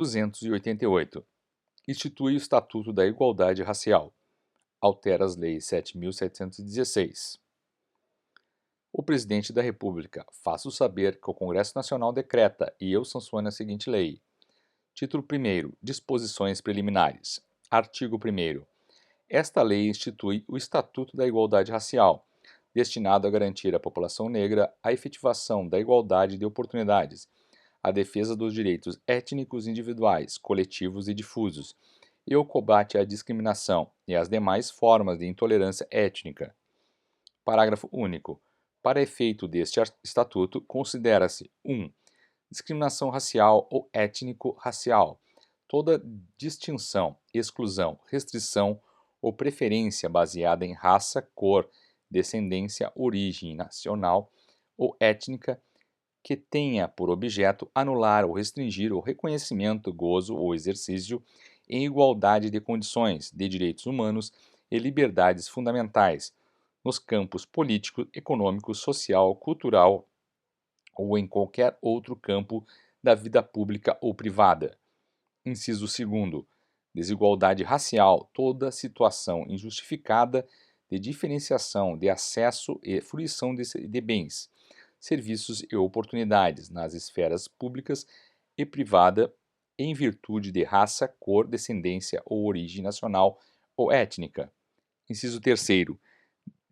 288. Institui o Estatuto da Igualdade Racial. Altera as leis 7.716. O Presidente da República faço saber que o Congresso Nacional decreta e eu sanciono a seguinte lei. Título 1º. Disposições preliminares. Artigo 1º. Esta lei institui o Estatuto da Igualdade Racial, destinado a garantir à população negra a efetivação da igualdade de oportunidades, a defesa dos direitos étnicos individuais, coletivos e difusos, e o combate à discriminação e às demais formas de intolerância étnica. Parágrafo único. Para efeito deste Estatuto, considera-se 1. Discriminação racial ou étnico-racial. Toda distinção, exclusão, restrição ou preferência baseada em raça, cor, descendência, origem nacional ou étnica que tenha por objeto anular ou restringir o reconhecimento, gozo ou exercício em igualdade de condições de direitos humanos e liberdades fundamentais nos campos político, econômico, social, cultural ou em qualquer outro campo da vida pública ou privada. Inciso 2º. Desigualdade racial, toda situação injustificada de diferenciação de acesso e fruição de bens, serviços e oportunidades nas esferas públicas e privada em virtude de raça, cor, descendência ou origem nacional ou étnica. Inciso 3º.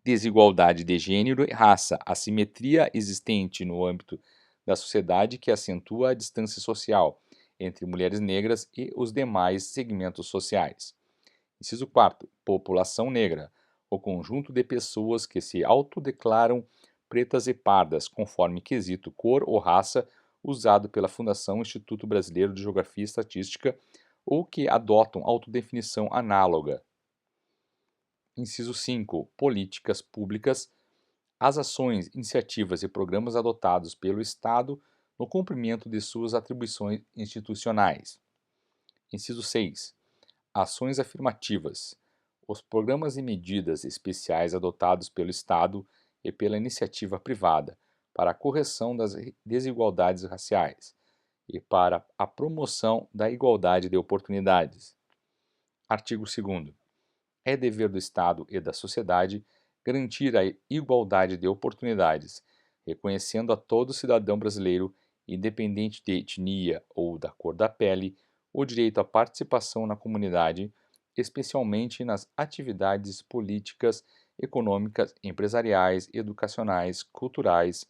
Desigualdade de gênero e raça, assimetria existente no âmbito da sociedade que acentua a distância social entre mulheres negras e os demais segmentos sociais. Inciso 4º. População negra, o conjunto de pessoas que se autodeclaram pretas e pardas, conforme quesito cor ou raça usado pela Fundação Instituto Brasileiro de Geografia e Estatística ou que adotam autodefinição análoga. Inciso 5. Políticas públicas. As ações, iniciativas e programas adotados pelo Estado no cumprimento de suas atribuições institucionais. Inciso 6. Ações afirmativas. Os programas e medidas especiais adotados pelo Estado e pela iniciativa privada para a correção das desigualdades raciais e para a promoção da igualdade de oportunidades. Artigo 2º. É dever do Estado e da sociedade garantir a igualdade de oportunidades, reconhecendo a todo cidadão brasileiro, independente de etnia ou da cor da pele, o direito à participação na comunidade, especialmente nas atividades políticas, econômicas, empresariais, educacionais, culturais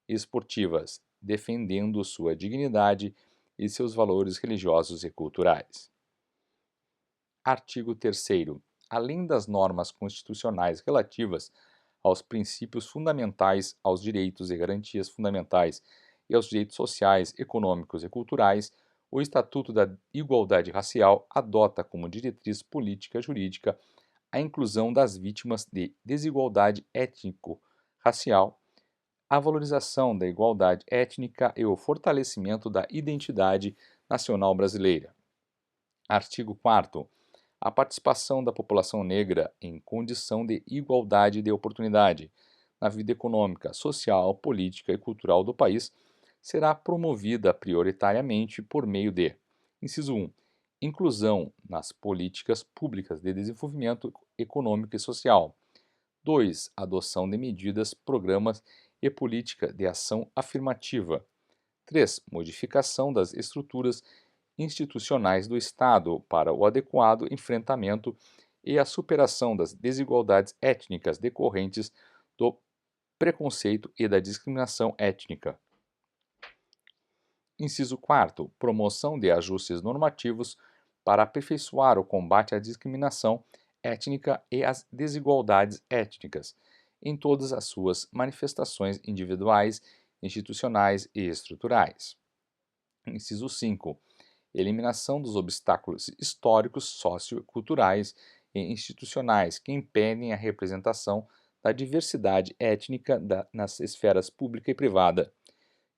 e esportivas, defendendo sua dignidade e seus valores religiosos e culturais. Artigo 3º. Além das normas constitucionais relativas aos princípios fundamentais, aos direitos e garantias fundamentais e aos direitos sociais, econômicos e culturais, o Estatuto da Igualdade Racial adota como diretriz política jurídica a inclusão das vítimas de desigualdade étnico-racial, a valorização da igualdade étnica e o fortalecimento da identidade nacional brasileira. Artigo 4º. A participação da população negra em condição de igualdade de oportunidade na vida econômica, social, política e cultural do país será promovida prioritariamente por meio de: inciso 1. Inclusão nas políticas públicas de desenvolvimento econômico e social. 2. Adoção de medidas, programas e política de ação afirmativa. 3. Modificação das estruturas institucionais do Estado para o adequado enfrentamento e a superação das desigualdades étnicas decorrentes do preconceito e da discriminação étnica. Inciso 4º. Promoção de ajustes normativos para aperfeiçoar o combate à discriminação étnica e às desigualdades étnicas, em todas as suas manifestações individuais, institucionais e estruturais. Inciso 5. Eliminação dos obstáculos históricos, socioculturais e institucionais que impedem a representação da diversidade étnica nas esferas pública e privada.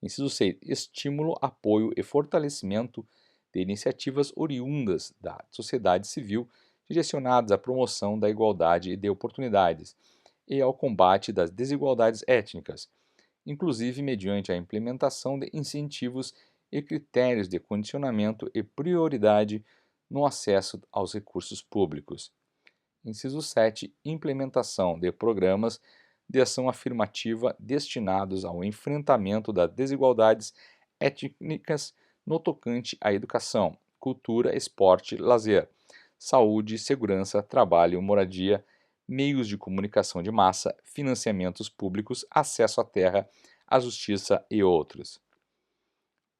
Inciso 6. Estímulo, apoio e fortalecimento de iniciativas oriundas da sociedade civil direcionadas à promoção da igualdade de oportunidades e ao combate das desigualdades étnicas, inclusive mediante a implementação de incentivos e critérios de condicionamento e prioridade no acesso aos recursos públicos. Inciso 7. Implementação de programas de ação afirmativa destinados ao enfrentamento das desigualdades étnicas no tocante à educação, cultura, esporte, lazer, saúde, segurança, trabalho, moradia, meios de comunicação de massa, financiamentos públicos, acesso à terra, à justiça e outros.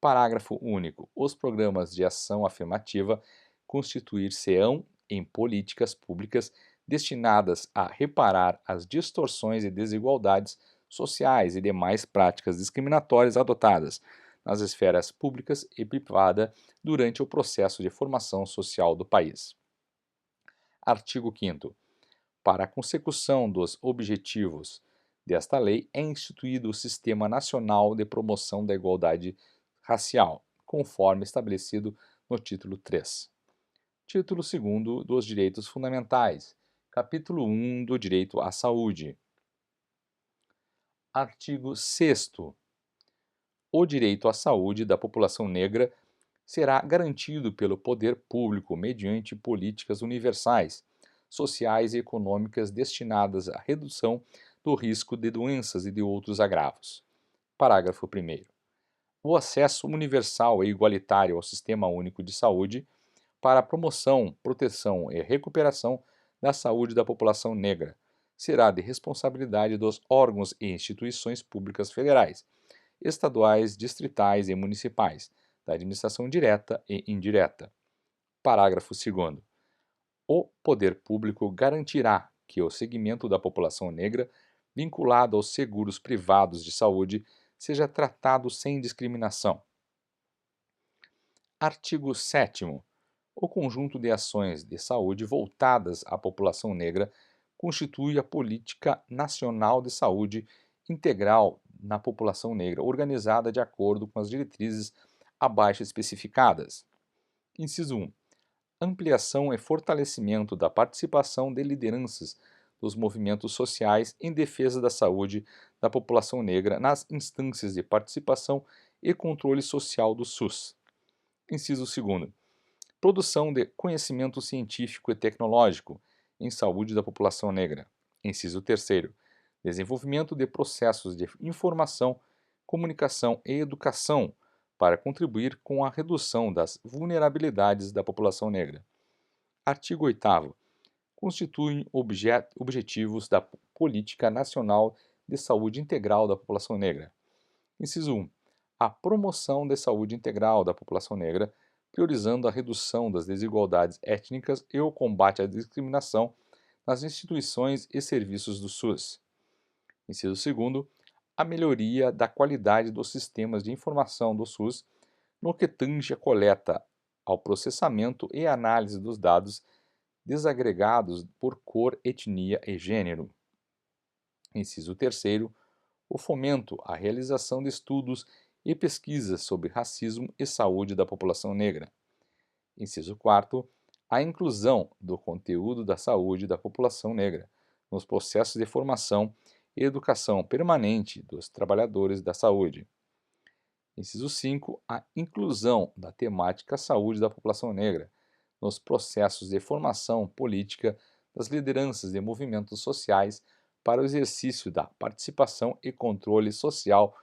Parágrafo único. Os programas de ação afirmativa constituir-se-ão em políticas públicas destinadas a reparar as distorções e desigualdades sociais e demais práticas discriminatórias adotadas nas esferas públicas e privada durante o processo de formação social do país. Artigo 5º. Para a consecução dos objetivos desta lei, é instituído o Sistema Nacional de Promoção da Igualdade Racial, conforme estabelecido no título 3. Título 2º dos Direitos Fundamentais. Capítulo 1 do Direito à Saúde. Artigo 6º. O direito à saúde da população negra será garantido pelo poder público mediante políticas universais, sociais e econômicas destinadas à redução do risco de doenças e de outros agravos. Parágrafo 1º. O acesso universal e igualitário ao Sistema Único de Saúde para a promoção, proteção e recuperação da saúde da população negra será de responsabilidade dos órgãos e instituições públicas federais, estaduais, distritais e municipais, da administração direta e indireta. Parágrafo 2º. O poder público garantirá que o segmento da população negra vinculado aos seguros privados de saúde seja tratado sem discriminação. Artigo 7º. O conjunto de ações de saúde voltadas à população negra constitui a Política Nacional de Saúde Integral na população negra, organizada de acordo com as diretrizes abaixo especificadas. Inciso 1. Ampliação e fortalecimento da participação de lideranças dos movimentos sociais em defesa da saúde da população negra nas instâncias de participação e controle social do SUS. Inciso 2º. Produção de conhecimento científico e tecnológico em saúde da população negra. Inciso 3º. Desenvolvimento de processos de informação, comunicação e educação para contribuir com a redução das vulnerabilidades da população negra. Artigo 8º. Constituem objetivos da Política Nacional de Saúde Integral da População Negra. Inciso 1. A promoção da saúde integral da população negra, priorizando a redução das desigualdades étnicas e o combate à discriminação nas instituições e serviços do SUS. Inciso 2º. A melhoria da qualidade dos sistemas de informação do SUS no que tange a coleta, ao processamento e análise dos dados desagregados por cor, etnia e gênero. Inciso 3º. O fomento à realização de estudos e pesquisas sobre racismo e saúde da população negra. Inciso 4º. A inclusão do conteúdo da saúde da população negra nos processos de formação e educação permanente dos trabalhadores da saúde. Inciso 5. A inclusão da temática saúde da população negra nos processos de formação política das lideranças de movimentos sociais para o exercício da participação e controle social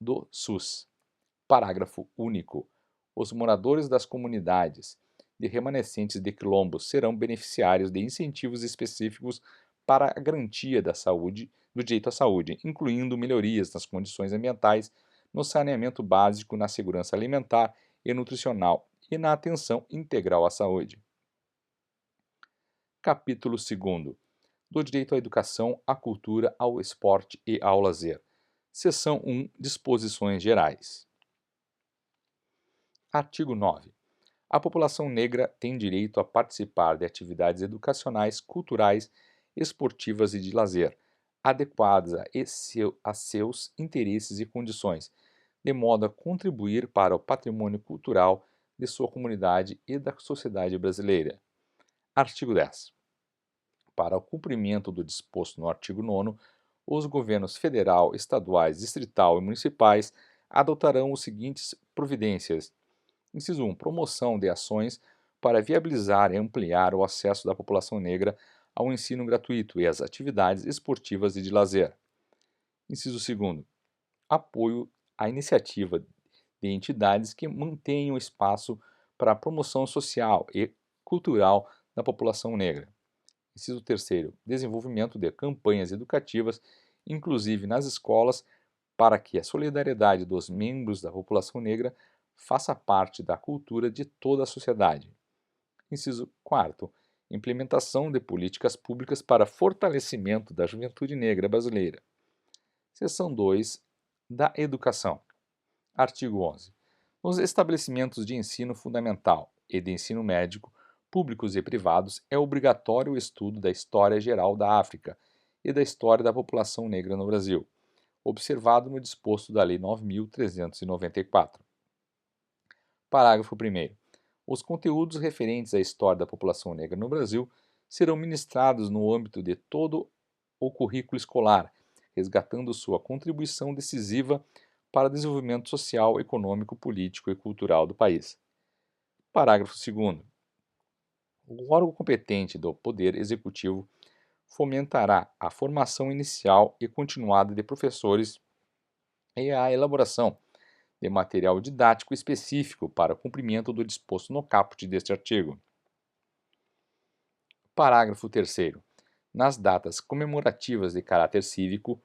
do SUS. Parágrafo único. Os moradores das comunidades de remanescentes de quilombos serão beneficiários de incentivos específicos para a garantia da saúde, do direito à saúde, incluindo melhorias nas condições ambientais, no saneamento básico, na segurança alimentar e nutricional e na atenção integral à saúde. Capítulo 2º. Do direito à educação, à cultura, ao esporte e ao lazer. Seção 1. Disposições gerais. Artigo 9. A população negra tem direito a participar de atividades educacionais, culturais, esportivas e de lazer, adequadas a seus interesses e condições, de modo a contribuir para o patrimônio cultural de sua comunidade e da sociedade brasileira. Artigo 10. Para o cumprimento do disposto no artigo 9º, os governos federal, estaduais, distrital e municipais adotarão os seguintes providências. Inciso 1. Promoção de ações para viabilizar e ampliar o acesso da população negra ao ensino gratuito e às atividades esportivas e de lazer. Inciso 2. Apoio à iniciativa de entidades que mantenham espaço para a promoção social e cultural da população negra. Inciso 3. Desenvolvimento de campanhas educativas, inclusive nas escolas, para que a solidariedade dos membros da população negra faça parte da cultura de toda a sociedade. Inciso 4. Implementação de políticas públicas para fortalecimento da juventude negra brasileira. Seção 2. Da educação. Artigo 11. Nos estabelecimentos de ensino fundamental e de ensino médio, públicos e privados, é obrigatório o estudo da história geral da África e da história da população negra no Brasil, observado no disposto da Lei 9.394. Parágrafo 1º. Os conteúdos referentes à história da população negra no Brasil serão ministrados no âmbito de todo o currículo escolar, resgatando sua contribuição decisiva para o desenvolvimento social, econômico, político e cultural do país. Parágrafo 2º. O órgão competente do Poder Executivo fomentará a formação inicial e continuada de professores e a elaboração de material didático específico para o cumprimento do disposto no caput deste artigo. Parágrafo 3º. Nas datas comemorativas de caráter cívico,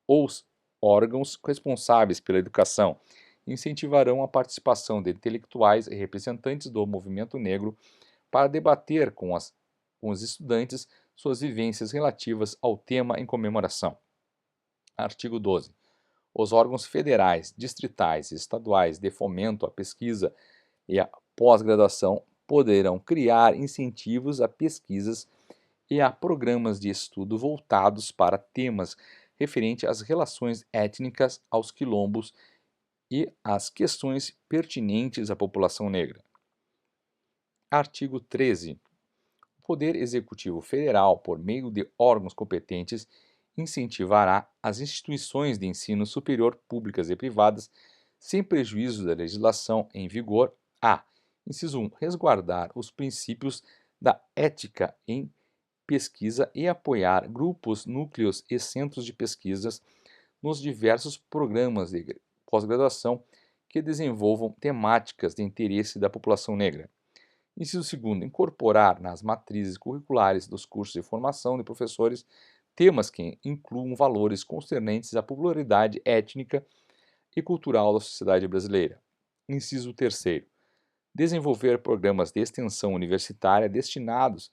os órgãos responsáveis pela educação incentivarão a participação de intelectuais e representantes do movimento negro para debater com os estudantes suas vivências relativas ao tema em comemoração. Artigo 12. Os órgãos federais, distritais e estaduais de fomento à pesquisa e à pós-graduação poderão criar incentivos a pesquisas e a programas de estudo voltados para temas referentes às relações étnicas, aos quilombos e às questões pertinentes à população negra. Artigo 13. O Poder Executivo Federal, por meio de órgãos competentes, incentivará as instituições de ensino superior públicas e privadas, sem prejuízo da legislação em vigor, a: inciso 1. Resguardar os princípios da ética em pesquisa e apoiar grupos, núcleos e centros de pesquisas nos diversos programas de pós-graduação que desenvolvam temáticas de interesse da população negra. Inciso 2. Incorporar nas matrizes curriculares dos cursos de formação de professores temas que incluam valores concernentes à pluralidade étnica e cultural da sociedade brasileira. Inciso 3. Desenvolver programas de extensão universitária destinados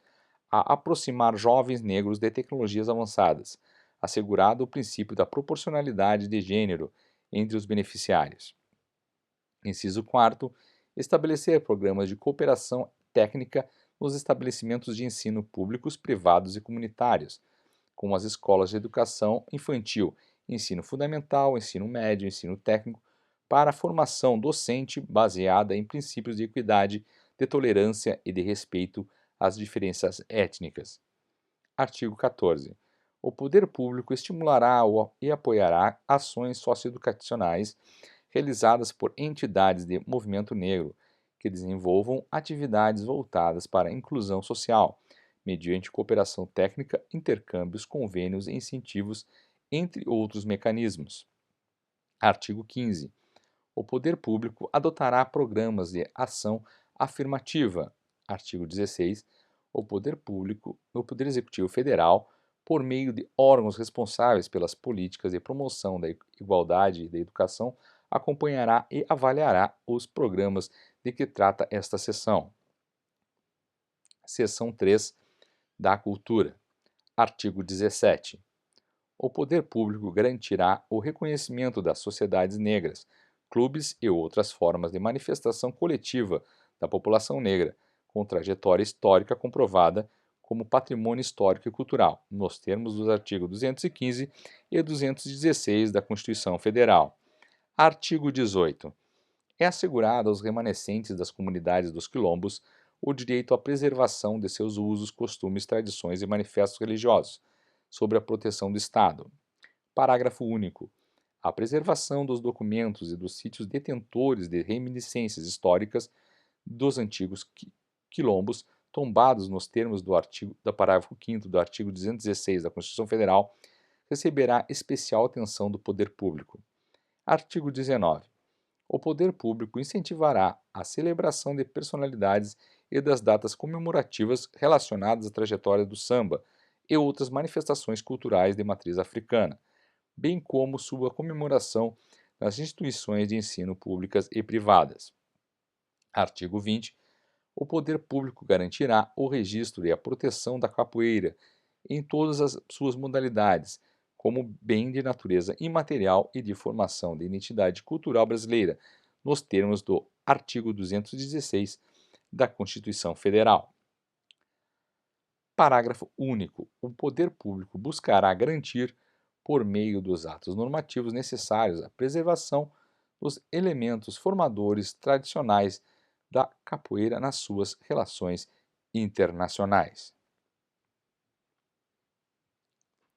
a aproximar jovens negros de tecnologias avançadas, assegurado o princípio da proporcionalidade de gênero entre os beneficiários. Inciso 4. Estabelecer programas de cooperação técnica nos estabelecimentos de ensino públicos, privados e comunitários, como as escolas de educação infantil, ensino fundamental, ensino médio, ensino técnico, para a formação docente baseada em princípios de equidade, de tolerância e de respeito às diferenças étnicas. Artigo 14. O poder público estimulará e apoiará ações socioeducacionais realizadas por entidades de movimento negro que desenvolvam atividades voltadas para a inclusão social, mediante cooperação técnica, intercâmbios, convênios e incentivos, entre outros mecanismos. Artigo 15. O poder público adotará programas de ação afirmativa. Artigo 16. O poder executivo federal, por meio de órgãos responsáveis pelas políticas de promoção da igualdade e da educação, acompanhará e avaliará os programas de que trata esta seção. Seção 3 da Cultura. Artigo 17. O poder público garantirá o reconhecimento das sociedades negras, clubes e outras formas de manifestação coletiva da população negra, com trajetória histórica comprovada como patrimônio histórico e cultural, nos termos dos artigos 215 e 216 da Constituição Federal. Artigo 18. É assegurado aos remanescentes das comunidades dos quilombos o direito à preservação de seus usos, costumes, tradições e manifestos religiosos, sob a proteção do Estado. Parágrafo único. A preservação dos documentos e dos sítios detentores de reminiscências históricas dos antigos quilombos, tombados nos termos do parágrafo 5º do artigo 216 da Constituição Federal, receberá especial atenção do poder público. Artigo 19. O poder público incentivará a celebração de personalidades e das datas comemorativas relacionadas à trajetória do samba e outras manifestações culturais de matriz africana, bem como sua comemoração nas instituições de ensino públicas e privadas. Artigo 20. O poder público garantirá o registro e a proteção da capoeira em todas as suas modalidades, como bem de natureza imaterial e de formação de identidade cultural brasileira, nos termos do artigo 216 da Constituição Federal. Parágrafo único. O poder público buscará garantir, por meio dos atos normativos necessários, a preservação dos elementos formadores tradicionais da capoeira nas suas relações internacionais.